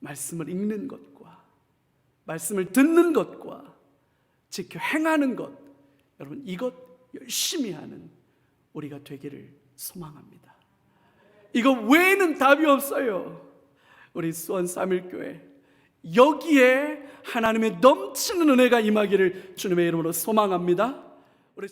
말씀을 읽는 것과 말씀을 듣는 것과 지켜 행하는 것, 여러분 이것 열심히 하는 우리가 되기를 소망합니다. 이거 외에는 답이 없어요. 우리 수원 3일교회 여기에 하나님의 넘치는 은혜가 임하기를 주님의 이름으로 소망합니다. 우리